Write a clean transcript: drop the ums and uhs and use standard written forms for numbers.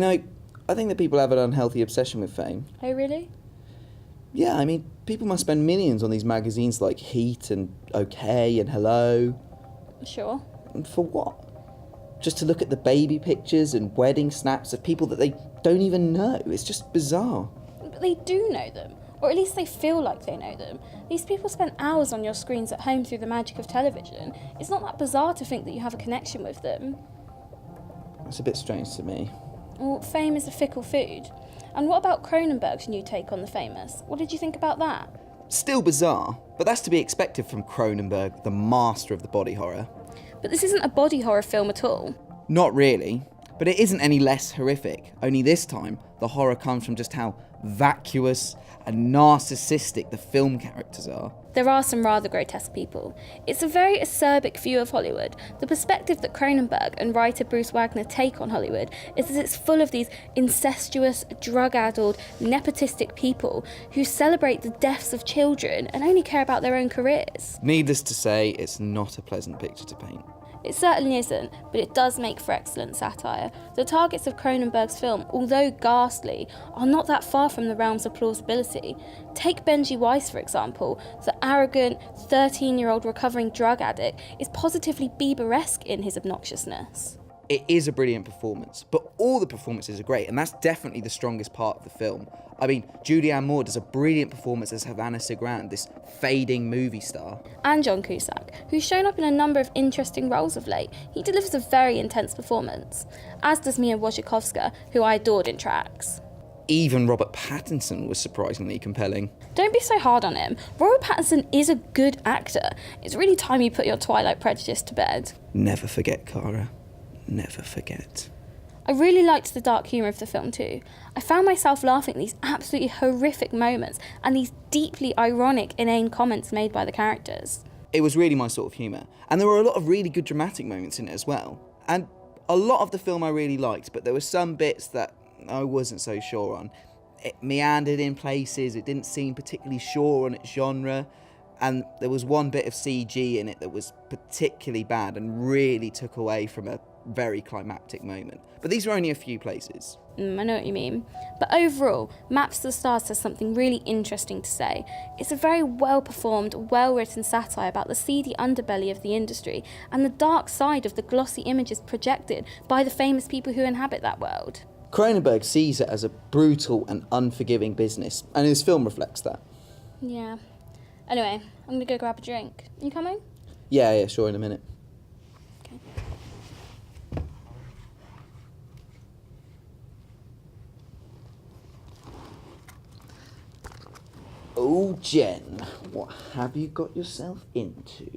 I think that people have an unhealthy obsession with fame. Oh, really? Yeah, I mean, people must spend millions on these magazines like Heat and OK and Hello. Sure. And for what? Just to look at the baby pictures and wedding snaps of people that they don't even know. It's just bizarre. But they do know them. Or at least they feel like they know them. These people spend hours on your screens at home through the magic of television. It's not that bizarre to think that you have a connection with them. It's a bit strange to me. Well, fame is a fickle food. And what about Cronenberg's new take on the famous? What did you think about that? Still bizarre, but that's to be expected from Cronenberg, the master of the body horror. But this isn't a body horror film at all. Not really, but it isn't any less horrific. Only this time, the horror comes from just how vacuous and narcissistic the film characters are. There are some rather grotesque people. It's a very acerbic view of Hollywood. The perspective that Cronenberg and writer Bruce Wagner take on Hollywood is that it's full of these incestuous, drug-addled, nepotistic people who celebrate the deaths of children and only care about their own careers. Needless to say, it's not a pleasant picture to paint. It certainly isn't, but it does make for excellent satire. The targets of Cronenberg's film, although ghastly, are not that far from the realms of plausibility. Take Benji Weiss, for example. The arrogant, 13-year-old recovering drug addict is positively Bieberesque in his obnoxiousness. It is a brilliant performance, but all the performances are great, and that's definitely the strongest part of the film. I mean, Julianne Moore does a brilliant performance as Havana Cigrand, this fading movie star. And John Cusack, who's shown up in a number of interesting roles of late. He delivers a very intense performance, as does Mia Wasikowska, who I adored in Tracks. Even Robert Pattinson was surprisingly compelling. Don't be so hard on him. Robert Pattinson is a good actor. It's really time you put your Twilight prejudice to bed. Never forget, Cara. Never forget. I really liked the dark humour of the film too. I found myself laughing at these absolutely horrific moments and these deeply ironic, inane comments made by the characters. It was really my sort of humour, and there were a lot of really good dramatic moments in it as well. And a lot of the film I really liked, but there were some bits that I wasn't so sure on. It meandered in places, it didn't seem particularly sure on its genre, and there was one bit of CG in it that was particularly bad and really took away from a very climactic moment. But these were only a few places. I know what you mean. But overall, Maps to the Stars has something really interesting to say. It's a very well-performed, well-written satire about the seedy underbelly of the industry and the dark side of the glossy images projected by the famous people who inhabit that world. Cronenberg sees it as a brutal and unforgiving business, and his film reflects that. Yeah. Anyway, I'm gonna go grab a drink. You coming? Yeah, sure, in a minute. Okay. Oh, Jen, what have you got yourself into?